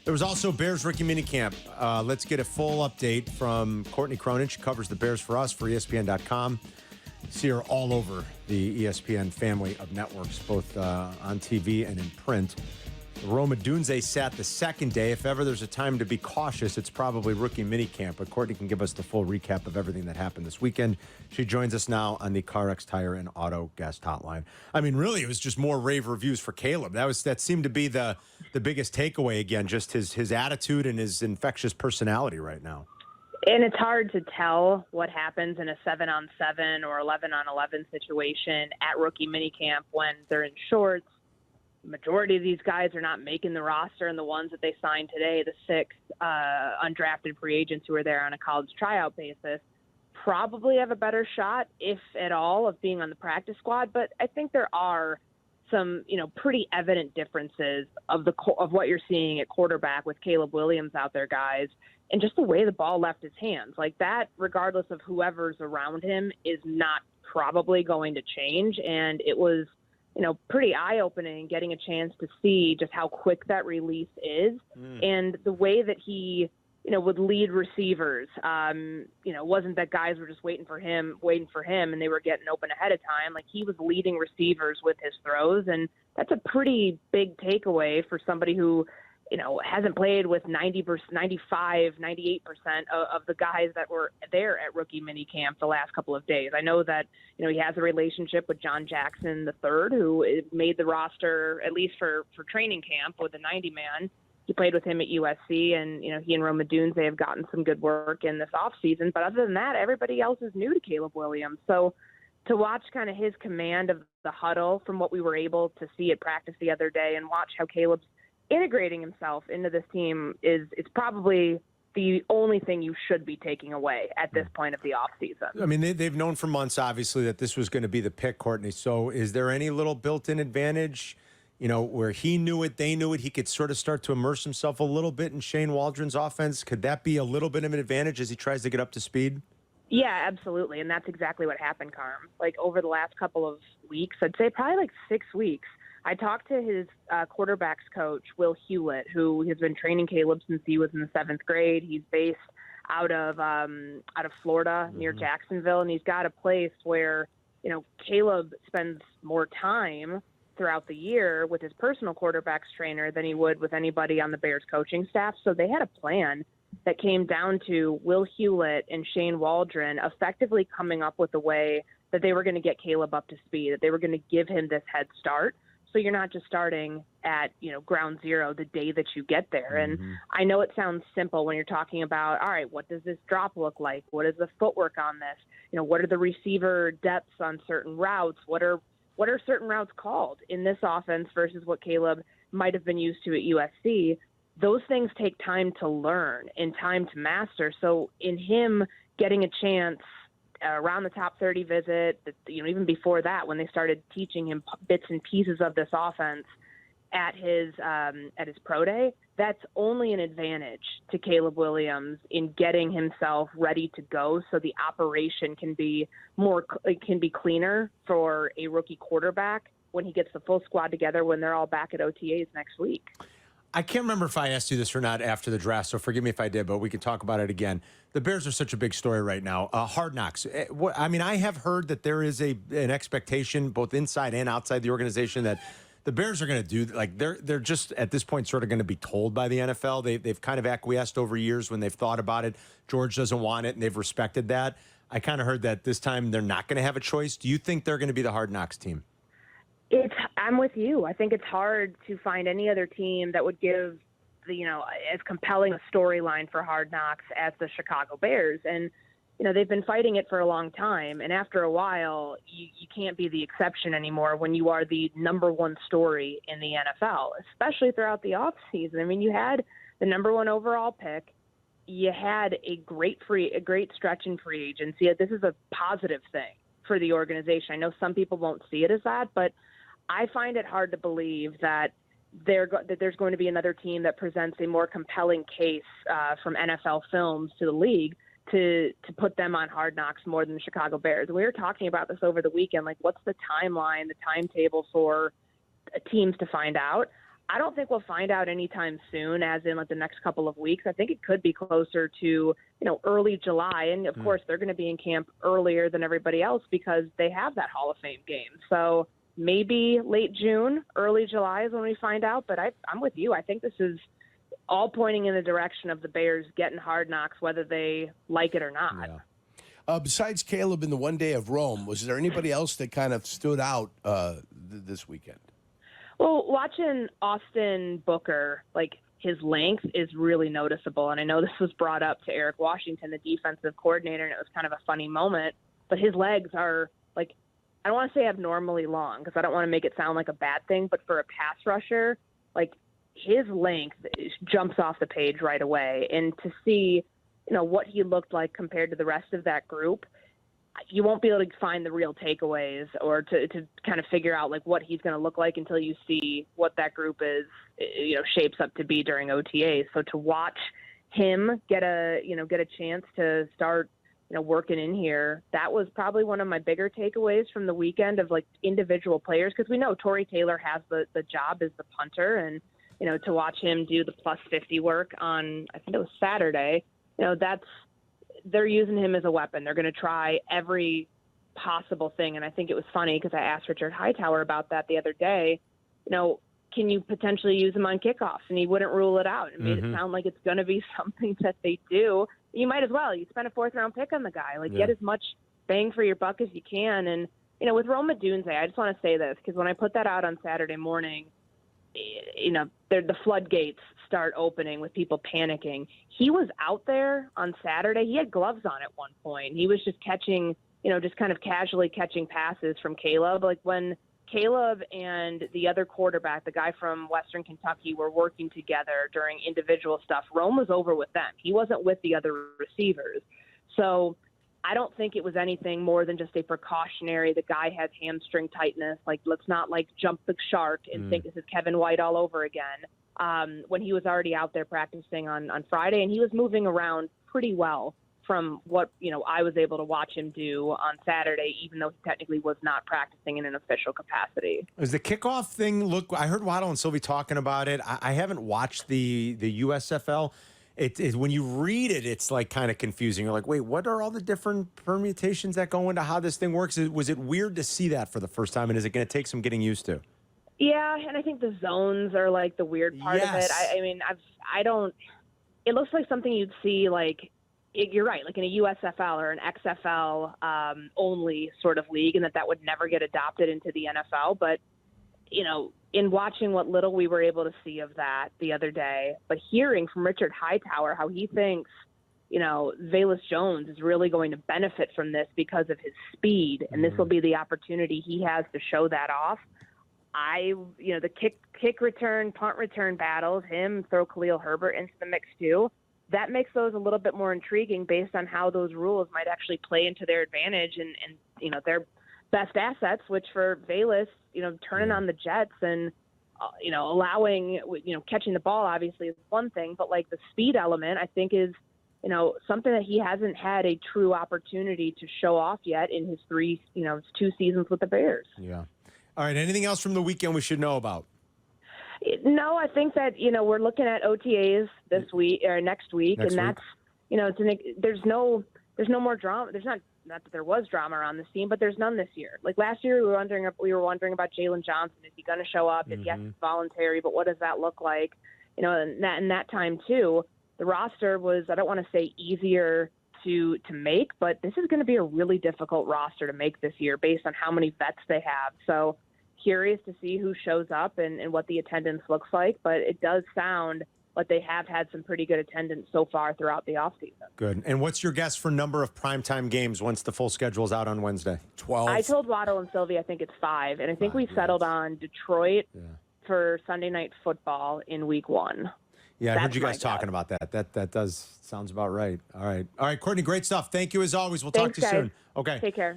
There was also Bears rookie minicamp. Let's get a full update from Courtney Cronin. She covers the Bears for us for ESPN.com. See her all over the ESPN family of networks, both on TV and in print. Rome Odunze sat the second day. If ever there's a time to be cautious, it's probably rookie minicamp. But Courtney can give us the full recap of everything that happened this weekend. She joins us now on the CarX Tire and Auto Guest Hotline. I mean, really, it was just more rave reviews for Caleb. That seemed to be the biggest takeaway again, just his attitude and his infectious personality right now. And it's hard to tell what happens in a 7-on-7 or 11-on-11 situation at rookie minicamp when they're in shorts. Majority of these guys are not making the roster, and the ones that they signed today, the 6 undrafted free agents who are there on a college tryout basis, probably have a better shot, if at all, of being on the practice squad. But I think there are some, pretty evident differences of what you're seeing at quarterback with Caleb Williams out there, guys, and just the way the ball left his hands. Like that, regardless of whoever's around him, is not probably going to change. And it was, pretty eye-opening getting a chance to see just how quick that release is and the way that he, would lead receivers. Wasn't that guys were just waiting for him and they were getting open ahead of time. Like he was leading receivers with his throws, and that's a pretty big takeaway for somebody who, hasn't played with 90%, 95, 98% of the guys that were there at rookie minicamp the last couple of days. I know that, he has a relationship with John Jackson III, who made the roster, at least for training camp with the 90-man. He played with him at USC, and, he and Rome Odunze have gotten some good work in this offseason. But other than that, everybody else is new to Caleb Williams. So to watch kind of his command of the huddle from what we were able to see at practice the other day and watch how Caleb's integrating himself into this team it's probably the only thing you should be taking away at this point of the offseason. I mean, they've known for months, obviously, that this was going to be the pick, Courtney. So is there any little built-in advantage, where he knew it, they knew it, he could sort of start to immerse himself a little bit in Shane Waldron's offense? Could that be a little bit of an advantage as he tries to get up to speed? Yeah, absolutely. And that's exactly what happened, Carm. Like over the last couple of weeks, I'd say probably like 6 weeks, I talked to his quarterbacks coach, Will Hewlett, who has been training Caleb since he was in the 7th grade. He's based out of Florida, near Jacksonville, and he's got a place where, Caleb spends more time throughout the year with his personal quarterbacks trainer than he would with anybody on the Bears coaching staff. So they had a plan that came down to Will Hewlett and Shane Waldron effectively coming up with a way that they were going to get Caleb up to speed, that they were going to give him this head start. So you're not just starting at, ground zero the day that you get there. And I know it sounds simple when you're talking about, all right, what does this drop look like? What is the footwork on this? What are the receiver depths on certain routes? What are certain routes called in this offense versus what Caleb might have been used to at USC? Those things take time to learn and time to master. So in him getting a chance around the top 30 visit, even before that, when they started teaching him bits and pieces of this offense at his pro day, that's only an advantage to Caleb Williams in getting himself ready to go, so the operation can be cleaner for a rookie quarterback when he gets the full squad together when they're all back at OTAs next week. I can't remember if I asked you this or not after the draft, so forgive me if I did, but we can talk about it again. The Bears are such a big story right now. Hard Knocks. I have heard that there is an expectation both inside and outside the organization that the Bears are going to do, like they're just at this point sort of going to be told by the NFL. They've kind of acquiesced over years when they've thought about it. George doesn't want it, and they've respected that. I kind of heard that this time they're not going to have a choice. Do you think they're going to be the Hard Knocks team? I'm with you. I think it's hard to find any other team that would give as compelling a storyline for Hard Knocks as the Chicago Bears. And, they've been fighting it for a long time. And after a while, you can't be the exception anymore when you are the number one story in the NFL, especially throughout the offseason. I mean, you had the number one overall pick. You had a great stretch in free agency. This is a positive thing for the organization. I know some people won't see it as that, but I find it hard to believe that there's going to be another team that presents a more compelling case from NFL films to the league to put them on Hard Knocks more than the Chicago Bears. We were talking about this over the weekend, like what's the timeline, the timetable for teams to find out. I don't think we'll find out anytime soon, as in like the next couple of weeks. I think it could be closer to, early July. And of course, they're going to be in camp earlier than everybody else because they have that Hall of Fame game. So maybe late June, early July is when we find out. But I'm with you. I think this is all pointing in the direction of the Bears getting Hard Knocks, whether they like it or not. Yeah. Besides Caleb in the one day of Rome, was there anybody else that kind of stood out this weekend? Well, watching Austin Booker, like his length is really noticeable. And I know this was brought up to Eric Washington, the defensive coordinator, and it was kind of a funny moment. But his legs are like, I don't want to say abnormally long because I don't want to make it sound like a bad thing. But for a pass rusher, like his length jumps off the page right away. And to see, what he looked like compared to the rest of that group, you won't be able to find the real takeaways or to kind of figure out like what he's going to look like until you see what that group is, shapes up to be during OTA. So to watch him get a chance to start, working in here, that was probably one of my bigger takeaways from the weekend of like individual players. Cause we know Torrey Taylor has the job as the punter, and, to watch him do the plus 50 work on, I think it was Saturday, they're using him as a weapon. They're going to try every possible thing. And I think it was funny because I asked Richard Hightower about that the other day. Can you potentially use him on kickoffs? And he wouldn't rule it out. It made it sound like it's going to be something that they do. You might as well. You spend a 4th-round pick on the guy. Get as much bang for your buck as you can. And, with Rome Odunze, I just want to say this because when I put that out on Saturday morning, the floodgates start opening with people panicking. He was out there on Saturday. He had gloves on at one point. He was just catching, just kind of casually catching passes from Caleb. Like when Caleb and the other quarterback, the guy from Western Kentucky, were working together during individual stuff, Rome was over with them. He wasn't with the other receivers. So I don't think it was anything more than just a precautionary, the guy has hamstring tightness. Like, let's not jump the shark and think this is Kevin White all over again. When he was already out there practicing on Friday, and he was moving around pretty well from what, I was able to watch him do on Saturday, even though he technically was not practicing in an official capacity. Is the kickoff thing, I heard Waddle and Sylvie talking about it. I haven't watched the USFL. It is when you read it, it's like kind of confusing. You're like, wait, what are all the different permutations that go into how this thing works? Was it weird to see that for the first time, and is it going to take some getting used to? Yeah, and I think the zones are like the weird part of it. I don't. It looks like something you'd see you're right, like in a USFL or an XFL only sort of league, and that would never get adopted into the NFL. But in watching what little we were able to see of that the other day, but hearing from Richard Hightower how he thinks, Velus Jones is really going to benefit from this because of his speed, and this will be the opportunity he has to show that off. The kick return, punt return battles, him throw Khalil Herbert into the mix too. That makes those a little bit more intriguing based on how those rules might actually play into their advantage and their best assets, which for Velus, turning on the jets and, allowing, catching the ball obviously is one thing, but the speed element I think is, something that he hasn't had a true opportunity to show off yet in his 2 seasons with the Bears. Yeah. All right. Anything else from the weekend we should know about? No, I think that, we're looking at OTAs this week or next week. That's, there's no more drama. There's not that there was drama around this team, but there's none this year. Like last year, we were wondering about Jalen Johnson. Is he going to show up? If yes, it's voluntary, but what does that look like? And that time too, the roster was, I don't want to say easier to make, but this is going to be a really difficult roster to make this year based on how many vets they have. So curious to see who shows up and what the attendance looks like, but it does sound like they have had some pretty good attendance so far throughout the offseason. Good. And what's your guess for number of primetime games once the full schedule is out on Wednesday? 12. I told Waddle and Sylvie I think it's 5, and I think we settled on Detroit for Sunday Night Football in week 1. Yeah, I heard you guys talking about that. That sounds about right. All right, Courtney, great stuff. Thank you as always. We'll talk to you soon. Okay. Take care.